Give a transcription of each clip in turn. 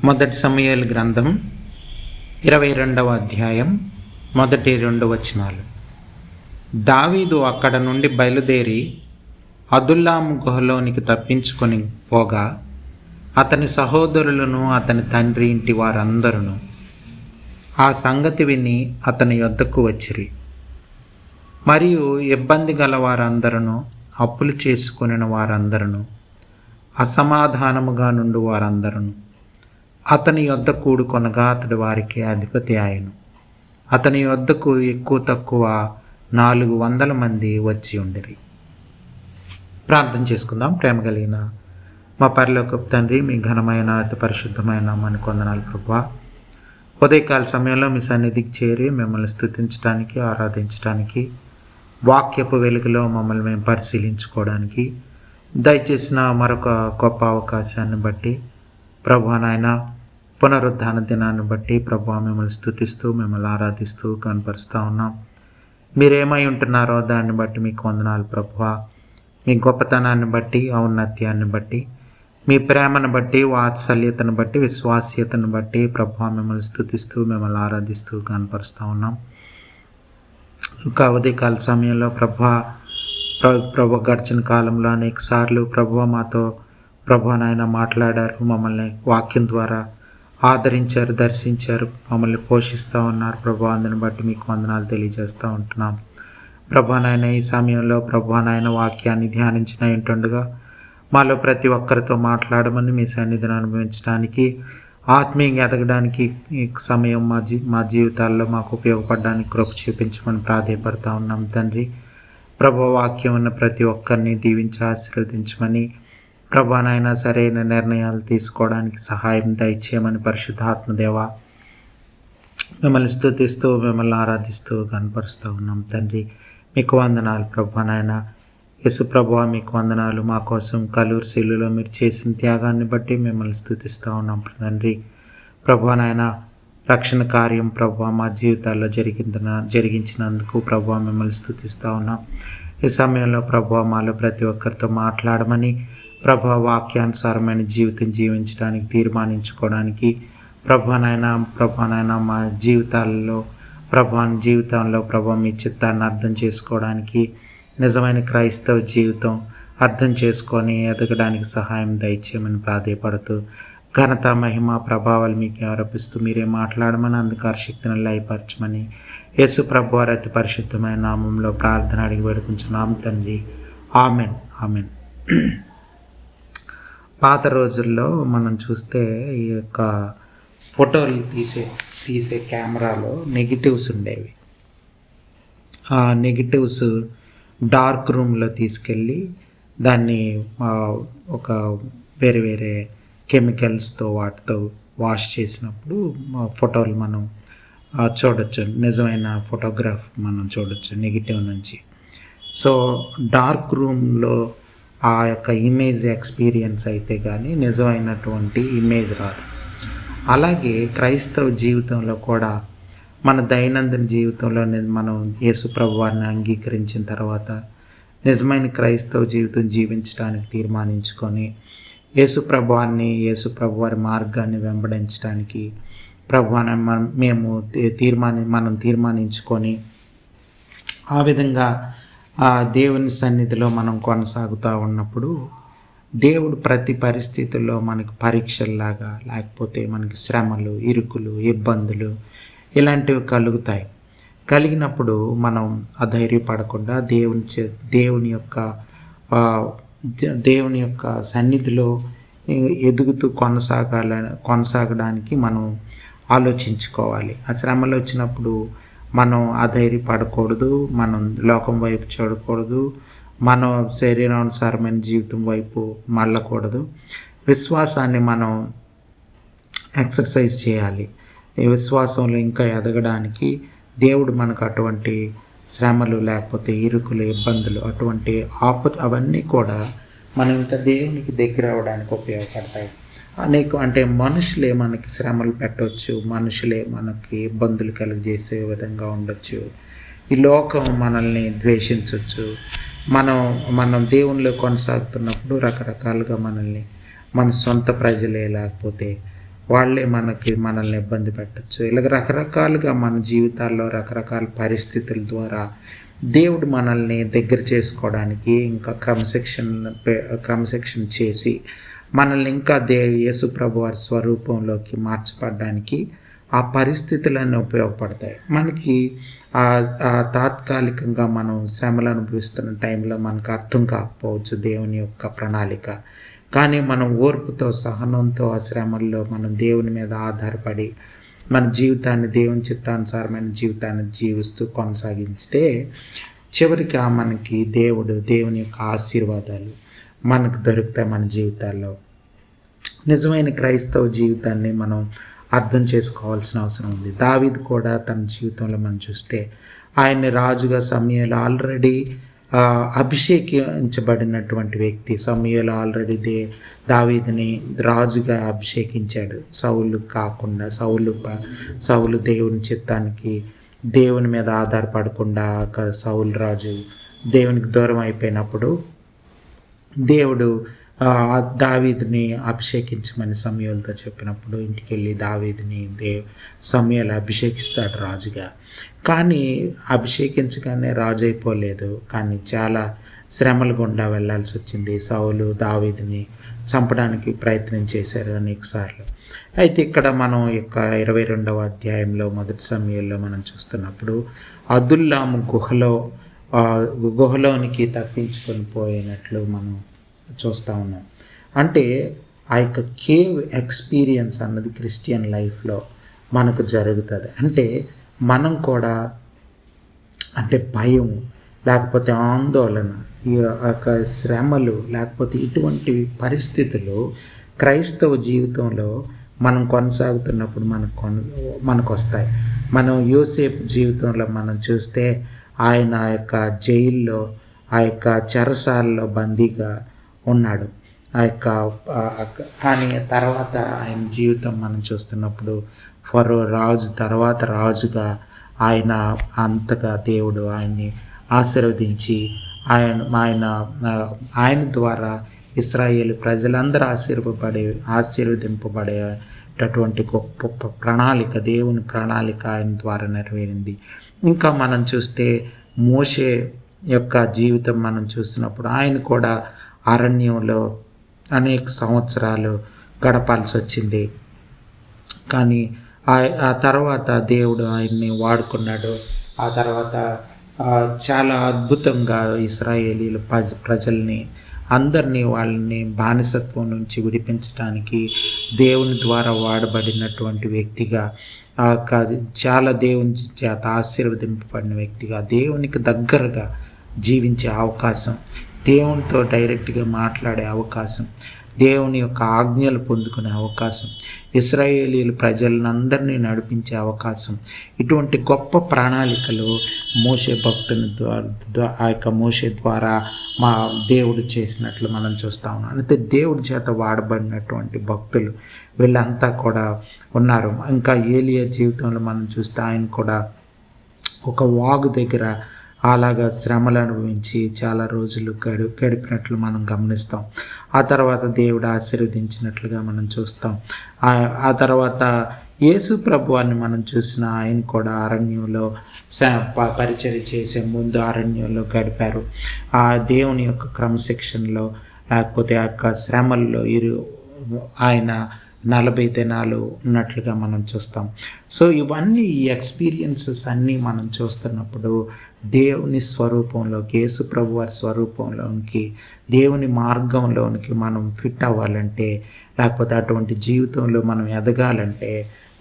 మొదటి సమూయేలు గ్రంథం 22వ అధ్యాయం 1-2 వచనాలు. దావీదు అక్కడ నుండి బయలుదేరి అదుల్లాము గుహలోనికి తప్పించుకొని పోగా అతని సహోదరులను అతని తండ్రి ఇంటి వారందరూ ఆ సంగతి విని అతని యొద్దకు వచ్చిరి. మరియు ఇబ్బంది గల వారందరూ, అప్పులు చేసుకొనిన వారందరూ, అసమాధానముగా నుండి వారందరూ అతని యొద్ద కూడుకొనగా అతడు వారికి అధిపతి ఆయను. అతని యొద్దకు ఎక్కువ తక్కువ 400 మంది వచ్చి ఉండిరి. ప్రార్థన చేసుకుందాం. ప్రేమ కలిగిన మా పరలోకపు తండ్రి, మీ ఘనమైన అతి పరిశుద్ధమైన నామానికి వందనాలు ప్రభువా. ఉదయకాల సమయంలో మీ సన్నిధికి చేరి మిమ్మల్ని స్తుతించడానికి, ఆరాధించడానికి, వాక్యపు వెలుగులో మమ్మల్ని మేము పరిశీలించుకోవడానికి దయచేసిన మరొక గొప్ప అవకాశాన్ని బట్టి ప్రభువా నాయన, పునరుద్ధాన దినాన్ని బట్టి ప్రభువా మిమ్మల్ని స్తుతిస్తూ, మిమ్మల్ని ఆరాధిస్తూ కనపరుస్తూ ఉన్నాం. మీరేమై ఉంటున్నారో దాన్ని బట్టి మీకు వందనాలు ప్రభువా. మీ గొప్పతనాన్ని బట్టి, ఔన్నత్యాన్ని బట్టి, మీ ప్రేమను బట్టి, వాత్సల్యతను బట్టి, విశ్వాస్యతను బట్టి ప్రభువా మిమ్మల్ని స్తుతిస్తూ, మిమ్మల్ని ఆరాధిస్తూ కనపరుస్తూ ఉన్నాం. ఇంకా ఉదయకాల సమయంలో ప్రభు గడిచిన కాలంలో అనేక సార్లు ప్రభువా మాతో ప్రభువా నాయన మాట్లాడారు. మమ్మల్ని వాక్యం ద్వారా ఆదరించారు, దర్శించారు, మమ్మల్ని పోషిస్తూ ఉన్నారు ప్రభువా. అందుని బట్టి మీకు వందనాలు తెలియజేస్తూ ఉంటున్నాం ప్రభువా నాయన. ఈ సమయంలో ప్రభువా నాయన వాక్యాన్ని ధ్యానించిన ఏంటుండగా మాలో ప్రతి ఒక్కరితో మాట్లాడమని, మీ సన్నిధిని అనుభవించడానికి, ఆత్మీయంగా ఎదగడానికి ఈ సమయం మా జీవితాల్లో మాకు ఉపయోగపడడానికి కృప చూపించమని ప్రాధేయపడతా ఉన్నాం తండ్రి. ప్రభువా వాక్యం ఉన్న ప్రతి ఒక్కరిని దీవించి ఆశీర్వదించమని, ప్రభువా నాయన సరైన నిర్ణయాలు తీసుకోవడానికి సహాయం దయచేయమని పరిశుద్ధాత్మదేవ మిమ్మల్ని స్తుతిస్తూ, మిమ్మల్ని ఆరాధిస్తూ కనపరుస్తూ ఉన్నాం తండ్రి. మీకు వందనాలు ప్రభువా నాయన. యేసు ప్రభువా మీకు వందనాలు. మా కోసం కలూరు శిలువలో మీరు చేసిన త్యాగాన్ని బట్టి మిమ్మల్ని స్తుతిస్తూ ఉన్నాం తండ్రి. ప్రభువా నాయన, రక్షణ కార్యం ప్రభువా మా జీవితాల్లో జరిగించినందుకు ప్రభువా మిమ్మల్ని స్తుతిస్తూ ఉన్నాం. ఈ సమయంలో ప్రభువా మాలో ప్రతి ఒక్కరితో మాట్లాడమని, ప్రభువా వాక్యానుసారమైన జీవితం జీవించడానికి తీర్మానించుకోవడానికి ప్రభువా నాయన మా జీవితంలో ప్రభువా మీ చిత్తాన్ని అర్థం చేసుకోవడానికి, నిజమైన క్రైస్తవ జీవితం అర్థం చేసుకొని ఎదగడానికి సహాయం దయచేయమని ప్రాధేయపడుతూ, ఘనత మహిమ ప్రభావాలు మీకు ఆరోపిస్తూ మీరే మాట్లాడమని, అంధకార శక్తిని లయపరచమని యేసు ప్రభువారి అతి పరిశుద్ధమైన నామంలో ప్రార్థన అడిగి వేడుకుంటున్నాం తండ్రి. Amen, amen. పాత రోజుల్లో మనం చూస్తే ఈ యొక్క ఫోటోలు తీసే కెమెరాలో నెగిటివ్స్ ఉండేవి. ఆ నెగిటివ్స్ డార్క్ రూమ్లో తీసుకెళ్ళి దాన్ని ఒక వేరే కెమికల్స్తో వాటితో వాష్ చేసినప్పుడు ఫోటోలు మనం చూడొచ్చు. నిజమైన ఫోటోగ్రాఫ్ మనం చూడొచ్చు నెగిటివ్ నుంచి. సో డార్క్ రూమ్లో ఆ యొక్క ఇమేజ్ ఎక్స్పీరియన్స్ అయితే కానీ నిజమైనటువంటి ఇమేజ్ రాదు. అలాగే క్రైస్తవ జీవితంలో కూడా మన దైనందిన జీవితంలో మనం యేసు ప్రభువారిని అంగీకరించిన తర్వాత నిజమైన క్రైస్తవ జీవితం జీవించడానికి తీర్మానించుకొని యేసు ప్రభువారి మార్గాన్ని వెంబడించడానికి ప్రభువాన్ని మనం తీర్మానించుకొని ఆ విధంగా ఆ దేవుని సన్నిధిలో మనం కొనసాగుతూ ఉన్నప్పుడు దేవుడు ప్రతి పరిస్థితుల్లో మనకు పరీక్షల్లాగా, లేకపోతే మనకి శ్రమలు, ఇరుకులు, ఇబ్బందులు ఇలాంటివి కలిగినప్పుడు మనం అధైర్యపడకుండా దేవుని యొక్క సన్నిధిలో ఎదుగుతూ కొనసాగడానికి మనం ఆలోచించుకోవాలి. ఆ శ్రమలు వచ్చినప్పుడు మనం అధైర్యపడకూడదు, మనం లోకం వైపు చూడకూడదు, మనం శరీరానుసారమైన జీవితం వైపు మళ్ళకూడదు. విశ్వాసాన్ని మనం ఎక్సర్సైజ్ చేయాలి. ఈ విశ్వాసంలో ఇంకా ఎదగడానికి దేవుడు మనకు అటువంటి శ్రమలు, లేకపోతే ఇరుకులు, ఇబ్బందులు, అటువంటి అవన్నీ కూడా మనం ఇంకా దేవునికి దగ్గర అవ్వడానికి ఉపయోగపడతాయి. అంటే మనుషులే మనకి శ్రమలు పెట్టవచ్చు, మనుషులే మనకి ఇబ్బందులు కలిగజేసే విధంగా ఉండొచ్చు. ఈ లోకం మనల్ని ద్వేషించవచ్చు. మనం దేవునిలో కొనసాగుతున్నప్పుడు రకరకాలుగా మనల్ని మన సొంత ప్రజలే, లేకపోతే వాళ్ళే మనల్ని ఇబ్బంది పెట్టచ్చు. ఇలాగ రకరకాలుగా మన జీవితాల్లో రకరకాల పరిస్థితుల ద్వారా దేవుడు మనల్ని దగ్గర చేసుకోవడానికి, ఇంకా క్రమశిక్షణ చేసి మనల్ని ఇంకా యేసు ప్రభు వారి స్వరూపంలోకి మార్చబడడానికి ఆ పరిస్థితులన్నీ ఉపయోగపడతాయి. మనకి తాత్కాలికంగా మనం శ్రమలు అనుభవిస్తున్న టైంలో మనకు అర్థం కాకపోవచ్చు దేవుని యొక్క ప్రణాళిక. కానీ మనం ఓర్పుతో, సహనంతో ఆ శ్రమల్లో మనం దేవుని మీద ఆధారపడి మన జీవితాన్ని దేవుని చిత్తానుసారమైన జీవితాన్ని జీవిస్తూ కొనసాగిస్తే చివరికి మనకి దేవుని యొక్క ఆశీర్వాదాలు మనకు దొరుకుతాయి మన జీవితాల్లో. నిజమైన క్రైస్తవ జీవితాన్ని మనం అర్థం చేసుకోవాల్సిన అవసరం ఉంది. దావీదు కూడా తన జీవితంలో మనం చూస్తే ఆయన్ని రాజుగా సమూయేలు ఆల్రెడీ అభిషేకించబడినటువంటి వ్యక్తి. సమూయేలు ఆల్రెడీ దావీదుని రాజుగా అభిషేకించాడు. సౌలు కాకుండా సౌలు దేవుని చిత్తానికి దేవుని మీద ఆధారపడకుండా సౌలు రాజు దేవునికి దూరం అయిపోయినప్పుడు దేవుడు దావీదుని అభిషేకించమని సమూయేలుతో చెప్పినప్పుడు ఇంటికి వెళ్ళి దావీదుని సమూయేలు అభిషేకిస్తాడు రాజుగా. కానీ అభిషేకించగానే రాజు అయిపోలేదు. కానీ చాలా శ్రమల గుండా వెళ్ళాల్సి వచ్చింది. సౌలు దావీదుని చంపడానికి ప్రయత్నం చేశారు అనేకసార్లు. అయితే ఇక్కడ మనం 22వ అధ్యాయంలో మొదటి సమూయేలులో మనం చూస్తున్నప్పుడు అదుల్లాము గుహలోనికి తప్పించుకొని పోయినట్లు మనం చూస్తూ ఉన్నాం. అంటే ఆ యొక్క కేవ్ ఎక్స్పీరియన్స్ అన్నది క్రిస్టియన్ లైఫ్లో మనకు జరుగుతుంది. అంటే మనం కూడా భయం, లేకపోతే ఆందోళన, ఈ యొక్క శ్రమలు, లేకపోతే ఇటువంటి పరిస్థితులు క్రైస్తవ జీవితంలో మనం కొనసాగుతున్నప్పుడు మనకు వస్తాయి. మనం యోసేపు జీవితంలో మనం చూస్తే ఆయన యొక్క జైల్లో, ఆ యొక్క చెరసాలలో బందీగా ఉన్నాడు. కానీ తర్వాత ఆయన జీవితం మనం చూస్తున్నప్పుడు ఫరో రాజు తర్వాత రాజుగా అంతగా దేవుడు ఆయన్ని ఆశీర్వదించి ఆయన ద్వారా ఇశ్రాయేలు ప్రజలందరూ ఆశీర్వదింపబడేటటువంటి గొప్ప ప్రణాళిక, దేవుని ప్రణాళిక ఆయన ద్వారా నెరవేరింది. ఇంకా మనం చూస్తే మోషే యొక్క జీవితం మనం చూసినప్పుడు ఆయన కూడా అరణ్యంలో అనేక సంవత్సరాలు గడపాల్సి వచ్చింది. కానీ ఆ తర్వాత దేవుడు ఆయన్ని వాడుకున్నాడు. ఆ తర్వాత చాలా అద్భుతంగా ఇశ్రాయేలీల ప్రజల్ని వాళ్ళని బానిసత్వం నుంచి విడిపించడానికి దేవుని ద్వారా వాడబడినటువంటి వ్యక్తిగా, చాలా దేవుని చేత ఆశీర్వదింపబడిన వ్యక్తిగా, దేవునికి దగ్గరగా జీవించే అవకాశం, దేవునితో డైరెక్ట్గా మాట్లాడే అవకాశం, దేవుని యొక్క ఆజ్ఞలు పొందుకునే అవకాశం, ఇశ్రాయేలీయుల ప్రజలందరినీ నడిపించే అవకాశం, ఇటువంటి గొప్ప ప్రణాళికలు మోషే భక్తుని మోషే ద్వారా మా దేవుడు చేసినట్లు మనం చూస్తూ ఉన్నాం. అంటే దేవుడి చేత వాడబడినటువంటి భక్తులు వీళ్ళంతా కూడా ఉన్నారు. ఇంకా ఏలియా జీవితంలో మనం చూస్తే ఆయన కూడా ఒక వాగు దగ్గర అలాగా శ్రమలు అనుభవించి చాలా రోజులు గడిపినట్లు మనం గమనిస్తాం. ఆ తర్వాత దేవుడు ఆశీర్వదించినట్లుగా మనం చూస్తాం. ఆ తర్వాత యేసు ప్రభువాన్ని మనం చూసిన ఆయన కూడా అరణ్యంలో పరిచర్య చేసే ముందు అరణ్యంలో గడిపారు. ఆ దేవుని యొక్క క్రమశిక్షణలో, లేకపోతే ఆ యొక్క శ్రమల్లో ఆయన 40 దినాలు ఉన్నట్లుగా మనం చూస్తాం. సో ఇవన్నీ ఈ ఎక్స్పీరియన్సెస్ అన్నీ మనం చూస్తున్నప్పుడు దేవుని స్వరూపంలోకి, యేసు ప్రభు వారి స్వరూపంలోనికి, దేవుని మార్గంలోనికి మనం ఫిట్ అవ్వాలంటే, లేకపోతే అటువంటి జీవితంలో మనం ఎదగాలంటే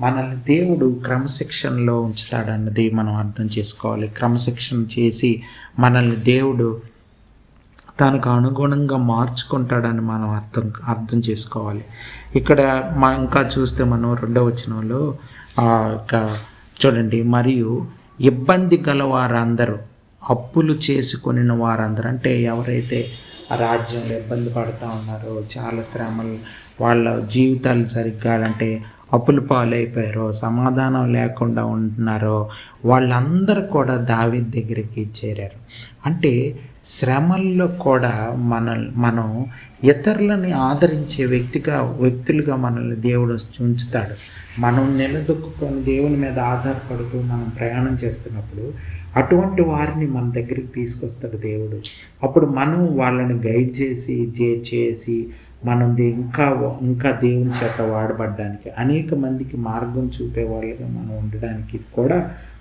మనల్ని దేవుడు క్రమశిక్షణలో ఉంచుతాడన్నది మనం అర్థం చేసుకోవాలి. క్రమశిక్షణ చేసి మనల్ని దేవుడు తనకు అనుగుణంగా మార్చుకుంటాడని మనం అర్థం చేసుకోవాలి. ఇక్కడ ఇంకా చూస్తే మనం 2వ వచనంలో చూడండి, మరియు ఇబ్బంది గల వారందరూ, అప్పులు చేసుకొని వారందరూ, అంటే ఎవరైతే ఆ రాజ్యంలో ఇబ్బంది పడుతూ ఉన్నారో, చాలా శ్రమలు, వాళ్ళ జీవితాలు సరిగ్గా అంటే అప్పుల పాలైపోయారో, సమాధానం లేకుండా ఉంటున్నారో వాళ్ళందరూ కూడా దావీదు దగ్గరికి చేరారు. అంటే శ్రమల్లో కూడా మనం ఇతరులని ఆదరించే వ్యక్తులుగా మనల్ని దేవుడు ఉంచుతాడు. మనం నిలదొక్కుని దేవుని మీద ఆధారపడుతూ మనం ప్రయాణం చేస్తున్నప్పుడు అటువంటి వారిని మన దగ్గరికి తీసుకొస్తాడు దేవుడు. అప్పుడు మనం వాళ్ళని గైడ్ చేసి మనం ఇంకా దేవుని చేత వాడబడ్డానికి, అనేక మందికి మార్గం చూపే వాళ్ళుగా మనం ఉండడానికి కూడా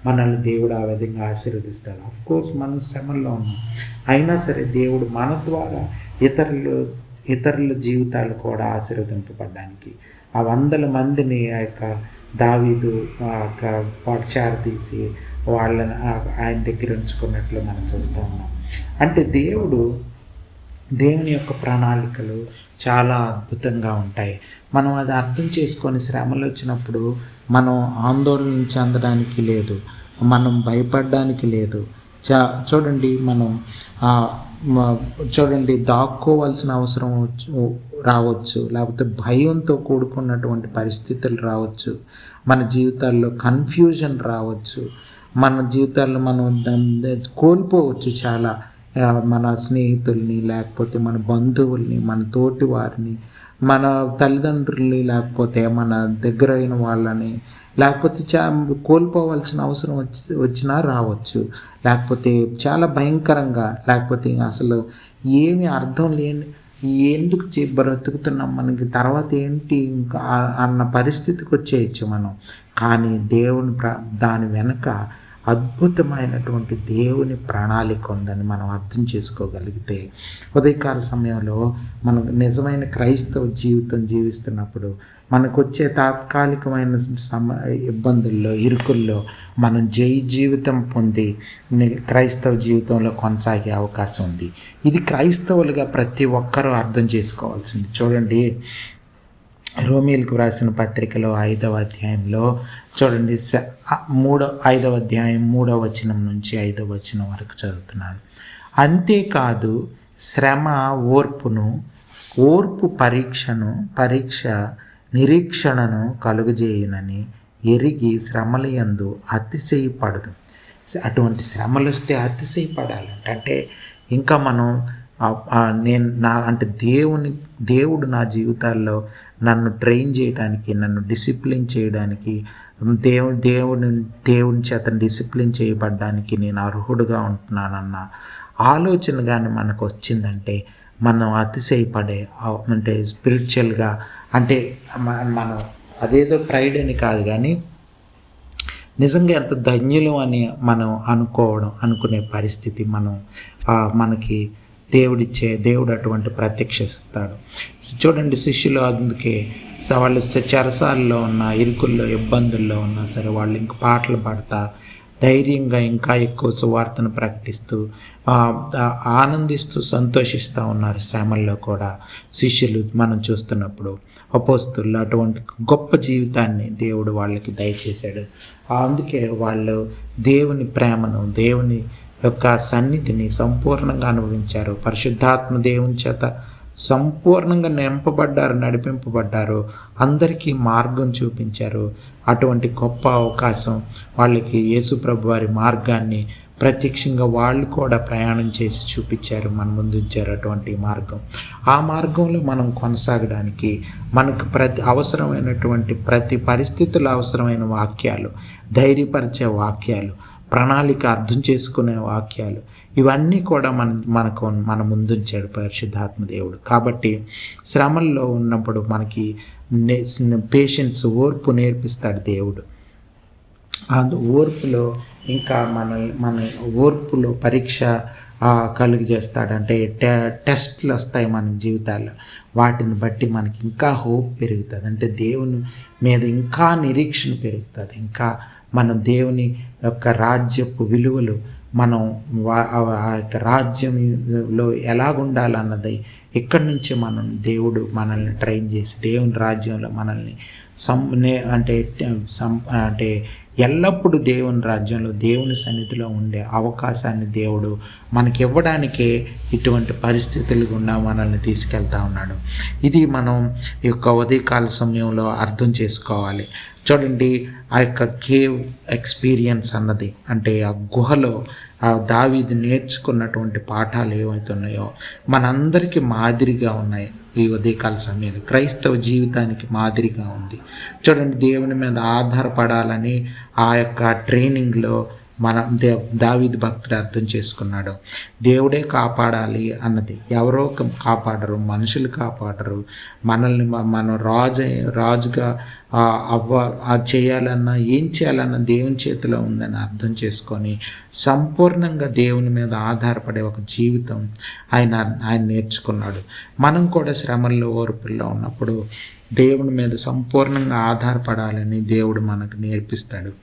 మనల్ని దేవుడు ఆ విధంగా ఆశీర్వదిస్తాడు. కోర్స్ మనం శ్రమల్లో ఉన్నాం, అయినా సరే దేవుడు మన ద్వారా ఇతరుల జీవితాలు కూడా ఆశీర్వదింపబడ్డానికి ఆ వందల మందిని ఆ యొక్క దావీదు తీసి వాళ్ళని ఆయన దగ్గర ఉంచుకున్నట్లు మనం చూస్తూ ఉన్నాం. అంటే దేవుని యొక్క ప్రణాళికలు చాలా అద్భుతంగా ఉంటాయి. మనం అది అర్థం చేసుకొని శ్రమలు వచ్చినప్పుడు మనం ఆందోళన చెందడానికి లేదు, మనం భయపడడానికి లేదు. చూడండి దాక్కోవాల్సిన అవసరం రావచ్చు, లేకపోతే భయంతో కూడుకున్నటువంటి పరిస్థితులు రావచ్చు, మన జీవితాల్లో కన్ఫ్యూజన్ రావచ్చు, మన జీవితాల్లో మనం కోల్పోవచ్చు చాలా, మన స్నేహితుల్ని, లేకపోతే మన బంధువుల్ని, మన తోటి వారిని, మన తల్లిదండ్రుల్ని, లేకపోతే మన దగ్గర అయిన వాళ్ళని, లేకపోతే కోల్పోవాల్సిన అవసరం వచ్చినా రావచ్చు, లేకపోతే చాలా భయంకరంగా, లేకపోతే అసలు ఏమీ అర్థం లేని ఎందుకు బ్రతుకుతున్నాం, మనకి తర్వాత ఏంటి ఇంకా అన్న పరిస్థితికి వచ్చేయచ్చు మనం. కానీ దాని వెనక అద్భుతమైనటువంటి దేవుని ప్రణాళిక ఉందని మనం అర్థం చేసుకోగలిగితే, ఉదయకాల సమయంలో మనం నిజమైన క్రైస్తవ జీవితం జీవిస్తున్నప్పుడు మనకు వచ్చే తాత్కాలికమైన ఇబ్బందుల్లో, ఇరుకుల్లో మనం జీవితం పొంది క్రైస్తవ జీవితంలో కొనసాగే అవకాశం ఉంది. ఇది క్రైస్తవులుగా ప్రతి ఒక్కరూ అర్థం చేసుకోవాల్సింది. చూడండి, రోమీయులకు రాసిన పత్రికలో 5వ అధ్యాయంలో చూడండి, 5వ అధ్యాయం 3వ వచనం నుంచి 5వ వచనం వరకు చదువుతున్నాను. అంతేకాదు శ్రమ ఓర్పు పరీక్ష నిరీక్షణను కలుగజేయునని ఎరిగి శ్రమలయందు అతిశయపడదు. అటువంటి శ్రమలు వస్తే అతిశయపడాలంట. అంటే ఇంకా మనం దేవుడు నా జీవితాల్లో నన్ను ట్రైన్ చేయడానికి, నన్ను డిసిప్లిన్ చేయడానికి, దేవుని చేత డిసిప్లిన్ చేయబడ్డానికి నేను అర్హుడుగా ఉంటున్నానన్న ఆలోచన కానీ మనకు వచ్చిందంటే మనం అతిశయపడే, అంటే స్పిరిచువల్గా, అంటే మనం అదేదో ప్రైడ్ అని కాదు, కానీ నిజంగా ఎంత ధన్యులు అని మనం అనుకునే పరిస్థితి మనకి దేవుడు అటువంటి ప్రత్యక్షిస్తాడు. చూడండి, శిష్యులు అందుకే వాళ్ళు చెరసాల్లో ఉన్న, ఇరుకుల్లో, ఇబ్బందుల్లో ఉన్నా సరే వాళ్ళు ఇంక పాటలు పాడతా ధైర్యంగా ఇంకా ఎక్కువ సువార్తను ప్రకటిస్తూ ఆనందిస్తూ సంతోషిస్తూ ఉన్నారు. శ్రమల్లో కూడా శిష్యులు మనం చూస్తున్నప్పుడు అపోస్తలులు అటువంటి గొప్ప జీవితాన్ని దేవుడు వాళ్ళకి దయచేశాడు. అందుకే వాళ్ళు దేవుని ప్రేమను, దేవుని యొక్క సన్నిధిని సంపూర్ణంగా అనుభవించారు. పరిశుద్ధాత్మ దేవుని చేత సంపూర్ణంగా నడిపింపబడ్డారు. అందరికీ మార్గం చూపించారు. అటువంటి గొప్ప అవకాశం వాళ్ళకి యేసుప్రభు వారి మార్గాన్ని ప్రత్యక్షంగా వాళ్ళు కూడా ప్రయాణం చేసి చూపించారు, మన ముందు ఉంచారు అటువంటి మార్గం. ఆ మార్గంలో మనం కొనసాగడానికి మనకు ప్రతి పరిస్థితుల్లో అవసరమైన వాక్యాలు, ధైర్యపరిచే వాక్యాలు, ప్రణాళిక అర్థం చేసుకునే వాక్యాలు, ఇవన్నీ కూడా మన ముందుంచాడు పరిశుద్ధాత్మ దేవుడు. కాబట్టి శ్రమల్లో ఉన్నప్పుడు మనకి పేషెన్స్, ఓర్పు నేర్పిస్తాడు దేవుడు. ఓర్పులో ఇంకా మన ఓర్పులో పరీక్ష కలుగజేస్తాడు. టెస్ట్లు వస్తాయి మన జీవితాల్లో, వాటిని బట్టి మనకి ఇంకా హోప్ పెరుగుతుంది. అంటే దేవుని మీద ఇంకా నిరీక్షణ పెరుగుతుంది. ఇంకా మనం దేవుని యొక్క రాజ్యపు విలువలు, మనం ఆ యొక్క రాజ్యంలో ఎలాగుండాలన్నది ఇక్కడి నుంచి దేవుడు మనల్ని ట్రైన్ చేసి దేవుని రాజ్యంలో మనల్ని అంటే ఎల్లప్పుడూ దేవుని రాజ్యంలో దేవుని సన్నిధిలో ఉండే అవకాశాన్ని దేవుడు మనకి ఇవ్వడానికే ఇటువంటి పరిస్థితులు గుండా మనల్ని తీసుకెళ్తా ఉన్నాడు. ఇది మనం ఈ యొక్క ఉదయకాల సమయంలో అర్థం చేసుకోవాలి. చూడండి, ఆ యొక్క కేవ్ ఎక్స్పీరియన్స్ అన్నది, అంటే ఆ గుహలో ఆ దావీదు నేర్చుకున్నటువంటి పాఠాలు ఏవైతున్నాయో మనందరికీ మాదిరిగా ఉన్నాయి. ఈ ఉదయకాల సమయంలో క్రైస్తవ జీవితానికి మాదిరిగా ఉంది. చూడండి, దేవుని మీద ఆధారపడాలని ఆ యొక్క ట్రైనింగ్లో దావీదు భక్తుడు అర్థం చేసుకున్నాడు. దేవుడే కాపాడాలి అన్నది. ఎవరో కాపాడరు, మనుషులు కాపాడరు. మనల్ని మనం రాజుగా చేయాలన్నా ఏం చేయాలన్నా దేవుని చేతిలో ఉందని అర్థం చేసుకొని సంపూర్ణంగా దేవుని మీద ఆధారపడే ఒక జీవితం ఆయన నేర్చుకున్నాడు. మనం కూడా శ్రమల్లో ఓర్పుల్లో ఉన్నప్పుడు దేవుని మీద సంపూర్ణంగా ఆధారపడాలని దేవుడు మనకు నేర్పిస్తాడు.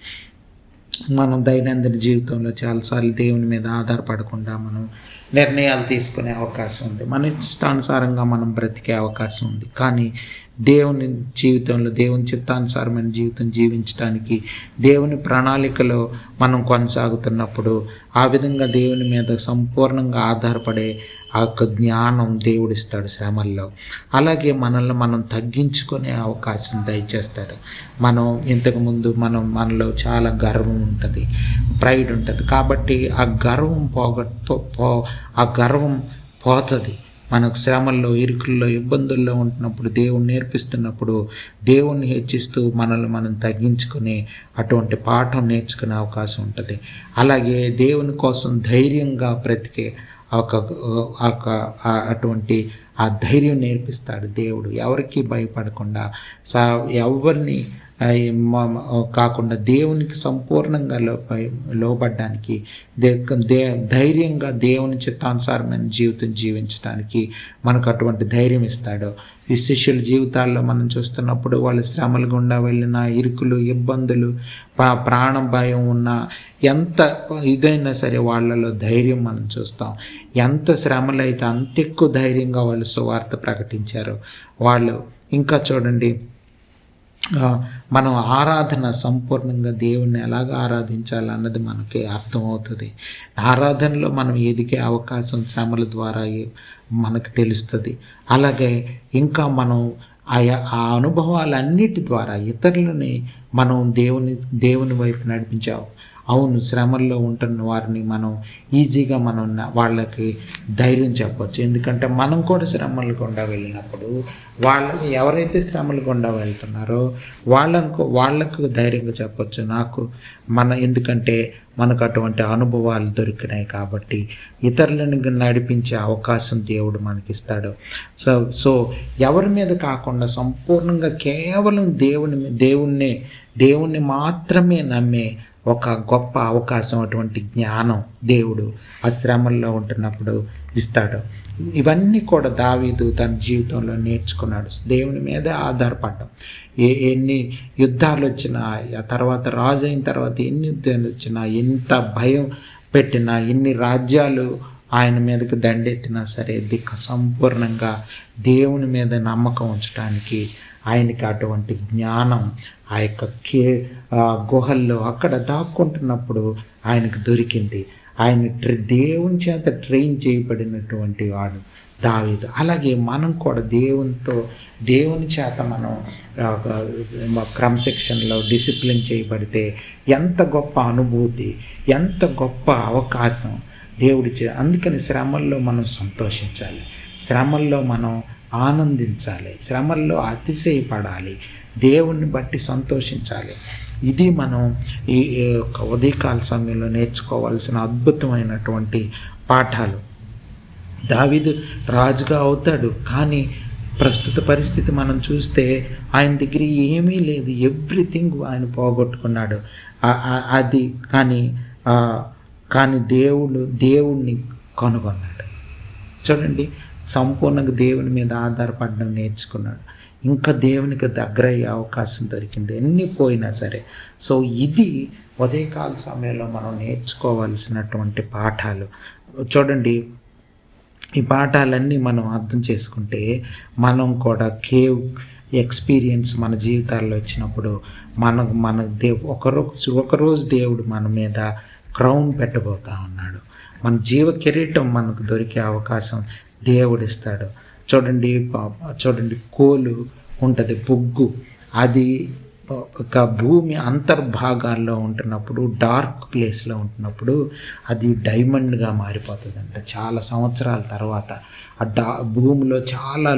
మనం దైనందిన జీవితంలో చాలాసార్లు దేవుని మీద ఆధారపడకుండా మనం నిర్ణయాలు తీసుకునే అవకాశం ఉంది. మన ఇష్టానుసారంగా మనం బ్రతికే అవకాశం ఉంది. కానీ దేవుని జీవితంలో దేవుని చిత్తానుసారమైన జీవితం జీవించడానికి దేవుని ప్రణాళికలో మనం కొనసాగుతున్నప్పుడు ఆ విధంగా దేవుని మీద సంపూర్ణంగా ఆధారపడే ఆ యొక్క జ్ఞానం దేవుడిస్తాడు శ్రమల్లో. అలాగే మనల్ని మనం తగ్గించుకునే అవకాశం దయచేస్తాడు. మనం ఇంతకుముందు మనలో చాలా గర్వం ఉంటుంది, ప్రైడ్ ఉంటుంది. కాబట్టి ఆ గర్వం పోతుంది. మనకు శ్రమల్లో, ఇరుకుల్లో, ఇబ్బందుల్లో ఉంటున్నప్పుడు దేవుణ్ణి నేర్పిస్తున్నప్పుడు దేవుణ్ణి హెచ్చిస్తూ మనల్ని మనం తగ్గించుకునే అటువంటి పాఠం నేర్చుకునే అవకాశం ఉంటుంది. అలాగే దేవుని కోసం ధైర్యంగా బ్రతికే అటువంటి ఆ ధైర్యం నేర్పిస్తాడు దేవుడు. ఎవరికి భయపడకుండా ఎవరిని కాకుండా దేవునికి సంపూర్ణంగా లోబడ్డానికి ధైర్యంగా దేవుని చిత్తానుసారమైన జీవితం జీవించడానికి మనకు అటువంటి ధైర్యం ఇస్తాడు. ఈ శిష్యుల జీవితాల్లో మనం చూస్తున్నప్పుడు వాళ్ళు శ్రమల గుండా వెళ్ళిన ఇరుకులు, ఇబ్బందులు, ప్రాణం భయం ఉన్న ఎంత ఇదైనా సరే వాళ్ళలో ధైర్యం మనం చూస్తాం. ఎంత శ్రమలు అయితే అంత ఎక్కువ ధైర్యంగా వాళ్ళు సువార్త ప్రకటించారు వాళ్ళు. ఇంకా చూడండి, మనం ఆరాధన సంపూర్ణంగా దేవుణ్ణి ఎలాగ ఆరాధించాలన్నది మనకి అర్థమవుతుంది. ఆరాధనలో మనం ఎదిగే అవకాశం శ్రమల ద్వారా మనకు తెలుస్తుంది. అలాగే ఇంకా మనం ఆ అనుభవాలన్నిటి ద్వారా ఇతరులని మనం దేవుని వైపు నడిపించావు. అవును, శ్రమల్లో ఉంటున్న వారిని మనం ఈజీగా వాళ్ళకి ధైర్యం చెప్పవచ్చు. ఎందుకంటే మనం కూడా శ్రమల గుండా వెళ్ళినప్పుడు వాళ్ళకి ఎవరైతే శ్రమల గుండా వెళ్తున్నారో వాళ్ళకు ధైర్యంగా చెప్పవచ్చు. ఎందుకంటే మనకు అటువంటి అనుభవాలు దొరికినాయి కాబట్టి ఇతరులను నడిపించే అవకాశం దేవుడు మనకిస్తాడు. సో ఎవరి మీద కాకుండా సంపూర్ణంగా కేవలం దేవుణ్ణి మాత్రమే నమ్మే ఒక గొప్ప అవకాశం, అటువంటి జ్ఞానం దేవుడు ఆ శ్రమల్లో ఉంటున్నప్పుడు ఇస్తాడు. ఇవన్నీ కూడా దావీదు తన జీవితంలో నేర్చుకున్నాడు. దేవుని మీదే ఆధారపడడం. ఎన్ని యుద్ధాలు వచ్చినా, ఆ తర్వాత రాజు అయిన తర్వాత ఎన్ని యుద్ధాలు వచ్చినా, ఎంత భయం పెట్టినా, ఎన్ని రాజ్యాలు ఆయన మీదకి దండెత్తినా సరే సంపూర్ణంగా దేవుని మీద నమ్మకం ఉంచడానికి ఆయనకి అటువంటి జ్ఞానం ఆ యొక్క గుహల్లో అక్కడ దాక్కుంటున్నప్పుడు ఆయనకు దొరికింది. ఆయన దేవుని చేత ట్రైన్ చేయబడినటువంటి వాడు దావీదు. అలాగే మనం కూడా దేవుని చేత మనం క్రమశిక్షణలో డిసిప్లిన్ చేయబడితే ఎంత గొప్ప అనుభూతి, ఎంత గొప్ప అవకాశం దేవుడిచ్చే. అందుకని శ్రమల్లో మనం సంతోషించాలి, శ్రమల్లో మనం ఆనందించాలి, శ్రమల్లో అతిశయపడాలి, దేవుణ్ణి బట్టి సంతోషించాలి. ఇది మనం ఈ ఉదయకాల సమయంలో నేర్చుకోవాల్సిన అద్భుతమైనటువంటి పాఠాలు. దావీదు రాజుగా అవుతాడు, కానీ ప్రస్తుత పరిస్థితి మనం చూస్తే ఆయన దగ్గర ఏమీ లేదు, ఎవ్రీథింగ్ ఆయన పోగొట్టుకున్నాడు. అది కానీ దేవుణ్ణి కనుగొన్నాడు. చూడండి, సంపూర్ణంగా దేవుని మీద ఆధారపడడం నేర్చుకున్నాడు. ఇంకా దేవునికి దగ్గర అయ్యే అవకాశం దొరికింది, ఎన్ని పోయినా సరే. సో ఇది ఉదయకాల సమయంలో మనం నేర్చుకోవాల్సినటువంటి పాఠాలు. చూడండి, ఈ పాఠాలన్నీ మనం అర్థం చేసుకుంటే మనం కూడా కేవ్ ఎక్స్పీరియన్స్ మన జీవితాల్లో వచ్చినప్పుడు మన ఒకరోజు దేవుడు మన మీద క్రౌన్ పెట్టబోతా ఉన్నాడు. మన జీవ కిరీటం మనకు దొరికే అవకాశం దేవుడిస్తాడు. చూడండి కోలు ఉంటుంది, బొగ్గు, అది ఒక భూమి అంతర్భాగాల్లో ఉంటున్నప్పుడు, డార్క్ ప్లేస్లో ఉంటున్నప్పుడు అది డైమండ్గా మారిపోతుందంట చాలా సంవత్సరాల తర్వాత. భూమిలో చాలా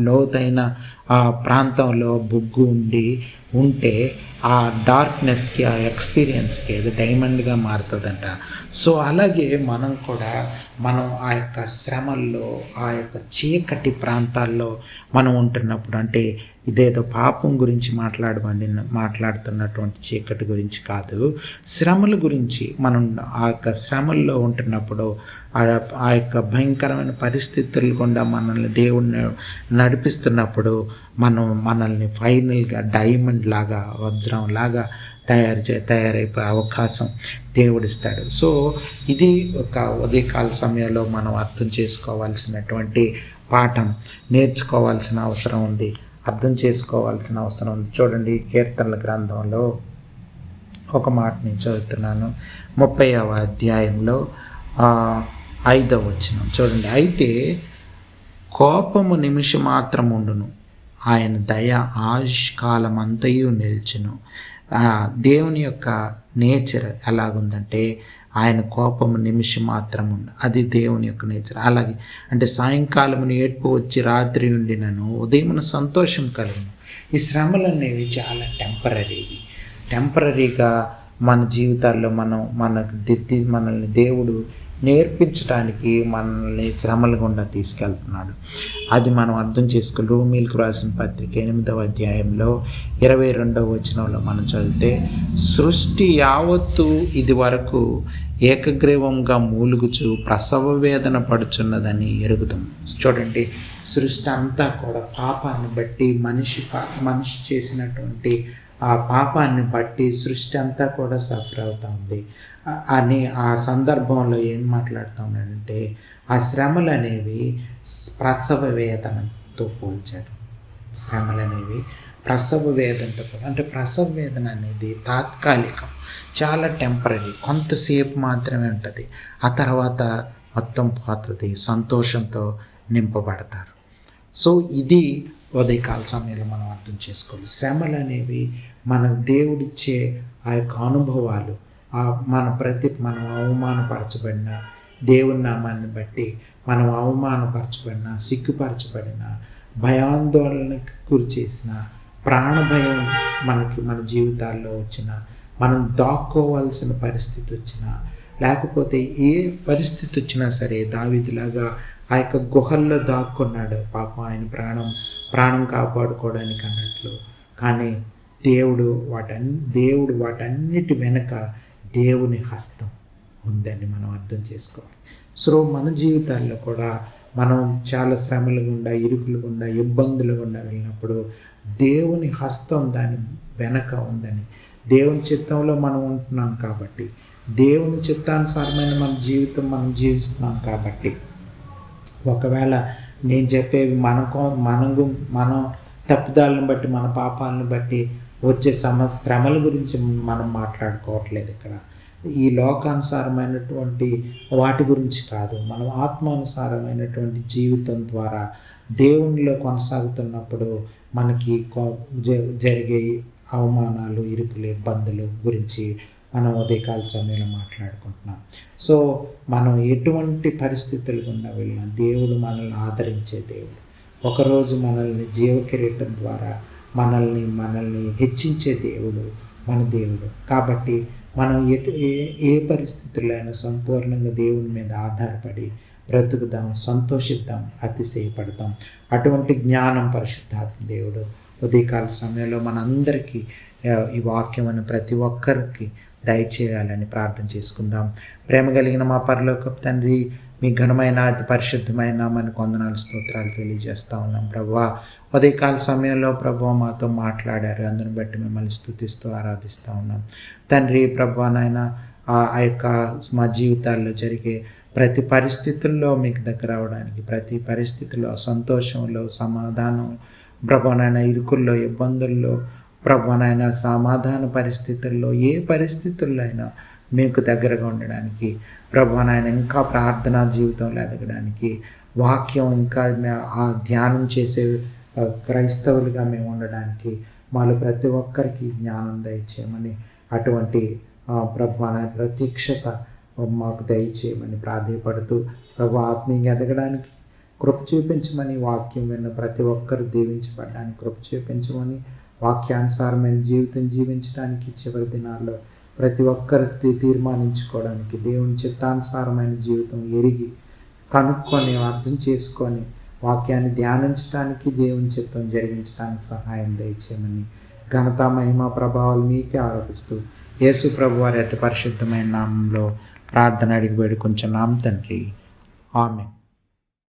లోతైన ఆ ప్రాంతంలో బొగ్గు ఉంటే ఆ డార్క్నెస్కి, ఆ ఎక్స్పీరియన్స్కి అది డైమండ్గా మారుతుందంట. సో అలాగే మనం కూడా ఆ యొక్క శ్రమల్లో, ఆ యొక్క చీకటి ప్రాంతాల్లో మనం ఉంటున్నప్పుడు, అంటే ఇదేదో పాపం గురించి మాట్లాడుతున్నటువంటి చీకటి గురించి కాదు, శ్రమల గురించి. మనం ఆ యొక్క శ్రమల్లో ఉంటున్నప్పుడు, ఆ యొక్క భయంకరమైన పరిస్థితులు గుండా మనల్ని దేవుడిని నడిపిస్తున్నప్పుడు మనల్ని ఫైనల్గా డైమండ్ లాగా, వజ్రం లాగా తయారైపోయే అవకాశం దేవుడిస్తాడు. సో ఇది ఒక ఉదయకాల సమయంలో మనం అర్థం చేసుకోవాల్సినటువంటి పాఠం, నేర్చుకోవాల్సిన అవసరం ఉంది, అర్థం చేసుకోవాల్సిన అవసరం ఉంది. చూడండి, కీర్తనల గ్రంథంలో ఒక మాట నేను చదువుతున్నాను, 30వ అధ్యాయంలో 5వ వచనం చూడండి. అయితే కోపము నిమిషమాత్రం ఉండును, ఆయన దయ ఆయుష్కాలమంతయు నిలిచును. దేవుని యొక్క నేచర్ ఎలాగుందంటే ఆయన కోపము నిమిషం మాత్రం ఉండు, అది దేవుని యొక్క నేచర్. అలాగే అంటే సాయంకాలమును ఏడ్పు వచ్చి రాత్రి ఉండినను ఉదయమున సంతోషం కలుగును. ఈ శ్రమలు అనేవి చాలా టెంపరీగా మన జీవితాల్లో మనల్ని దేవుడు నేర్పించడానికి మనల్ని శ్రమల గుండా తీసుకెళ్తున్నాడు. అది మనం అర్థం చేసుకోవాలి. రోమీయులకు రాసిన పత్రిక 8వ అధ్యాయంలో 22వ వచనంలో మనం చదివితే, సృష్టి యావత్తు ఇది వరకు ఏకగ్రీవంగా మూలుగుచు ప్రసవ వేదన పడుచున్నదని ఎరుగుతాం. చూడండి, సృష్టి అంతా కూడా పాపాన్ని బట్టి, మనిషి చేసినటువంటి ఆ పాపాన్ని బట్టి సృష్టి అంతా కూడా సఫర్ అవుతూ ఉంది అని ఆ సందర్భంలో ఏం మాట్లాడుతూ ఉన్నాడంటే, ఆ శ్రమలు అనేవి ప్రసవ వేదనతో పోల్చారు. శ్రమలు అనేవి ప్రసవ వేదనతో అంటే ప్రసవ వేదన అనేది తాత్కాలికం, చాలా టెంపరీ, కొంతసేపు మాత్రమే ఉంటుంది. ఆ తర్వాత మొత్తం పోతుంది, సంతోషంతో నింపబడతారు. సో ఇది ఉదయకాల సమయంలో మనం అర్థం చేసుకోవాలి. శ్రమలు అనేవి మన దేవుడిచ్చే ఆ యొక్క అనుభవాలు, మనం అవమానపరచబడిన, దేవుని నామాన్ని బట్టి మనం అవమానపరచబడిన, సిగ్గుపరచబడిన, భయాందోళనకు గురి చేసిన, ప్రాణభయం మన జీవితాల్లో వచ్చిన, మనం దాక్కోవాల్సిన పరిస్థితి వచ్చినా, లేకపోతే ఏ పరిస్థితి వచ్చినా సరే, దావీదులాగా ఆ యొక్క గుహల్లో దాక్కున్నాడు పాపం, ఆయన ప్రాణం కాపాడుకోవడానికి అన్నట్లు. కానీ దేవుడు వాటన్నిటి వెనుక దేవుని హస్తం ఉందని మనం అర్థం చేసుకోవాలి. సో మన జీవితాల్లో కూడా మనం చాలా శ్రమల గుండా, ఇరుకుల గుండా, ఇబ్బందుల గుండా వెళ్ళినప్పుడు దేవుని హస్తం దాని వెనక ఉందని, దేవుని చిత్తంలో మనం ఉంటున్నాం కాబట్టి, దేవుని చిత్తానుసారమైన మన జీవితం మనం జీవిస్తున్నాం కాబట్టి, ఒకవేళ నేను చెప్పేవి మనం తప్పిదాలను బట్టి, మన పాపాలను బట్టి వచ్చే శ్రమల గురించి మనం మాట్లాడుకోవట్లేదు ఇక్కడ. ఈ లోకానుసారమైనటువంటి వాటి గురించి కాదు, మనం ఆత్మానుసారమైనటువంటి జీవితం ద్వారా దేవునిలో కొనసాగుతున్నప్పుడు మనకి జరిగే అవమానాలు, ఇరుకులు, ఇబ్బందులు గురించి మనం ఉదయకాల సమయంలో మాట్లాడుకుంటున్నాం. సో మనం ఎటువంటి పరిస్థితులు గుండా వెళ్ళినా దేవుడు మనల్ని ఆదరించే దేవుడు. ఒకరోజు మనల్ని జీవకిరీటం ద్వారా మనల్ని హెచ్చించే దేవుడు మన దేవుడు. కాబట్టి మనం ఏ పరిస్థితుల్లో అయినా సంపూర్ణంగా దేవుని మీద ఆధారపడి బ్రతుకుదాం, సంతోషిద్దాం, అతిశయపడతాం. అటువంటి జ్ఞానం పరిశుద్ధాత్మ దేవుడు ఉదయకాల సమయంలో మనందరికీ ఈ వాక్యమును ప్రతి ఒక్కరికి దయచేయాలని ప్రార్థన చేసుకుందాం. ప్రేమ కలిగిన మా పరలోకపు తండ్రి, మీ ఘనమైన అతి పరిశుద్ధమైన మనకు వందనాలు, స్తోత్రాలు తెలియజేస్తూ ఉన్నాం. ప్రభువా, ఉదయకాల సమయంలో ప్రభువా మాతో మాట్లాడారు, అందుని బట్టి మిమ్మల్ని స్తుతిస్తూ ఆరాధిస్తూ ఉన్నాం తండ్రి. ప్రభువా నాయన, ఆ యొక్క మా జీవితాల్లో జరిగే ప్రతి పరిస్థితుల్లో మీకు దగ్గర అవడానికి, ప్రతి పరిస్థితిలో సంతోషంలో, సమాధానం, ప్రభు నాయన ఇరుకుల్లో, ఇబ్బందుల్లో, ప్రభు నాయన సమాధాన పరిస్థితుల్లో, ఏ పరిస్థితుల్లో అయినా మీకు దగ్గరగా ఉండడానికి, ప్రభు నాయన ఇంకా ప్రార్థనా జీవితంలో ఎదగడానికి, వాక్యం ఇంకా ధ్యానం చేసే క్రైస్తవులుగా మేము ఉండడానికి మాలో ప్రతి ఒక్కరికి జ్ఞానం దయచేయమని, అటువంటి ప్రభు నాయన ప్రతీక్షత మాకు దయచేయమని ప్రాధేయపడుతూ, ప్రభు ఆత్మీయంగా ఎదగడానికి కృప చూపించమని, వాక్యం విన్న ప్రతి ఒక్కరు దీవించబడడానికి కృప చూపించమని, వాక్యానుసారమైన జీవితం జీవించడానికి చివరి దినాల్లో ప్రతి ఒక్కరు తీర్మానించుకోవడానికి, దేవుని చిత్తానుసారమైన జీవితం ఎరిగి కనుక్కొని అర్థం చేసుకొని వాక్యాన్ని ధ్యానించడానికి, దేవుని చిత్తం జరిగించడానికి సహాయం దయచేయమని, ఘనత మహిమ ప్రభావాలు మీకే ఆరోపిస్తూ యేసు ప్రభు వారి అతి పరిశుద్ధమైన నామంలో ప్రార్థన అడిగి వేడుకొంచున్నాం తండ్రి. ఆమేన్.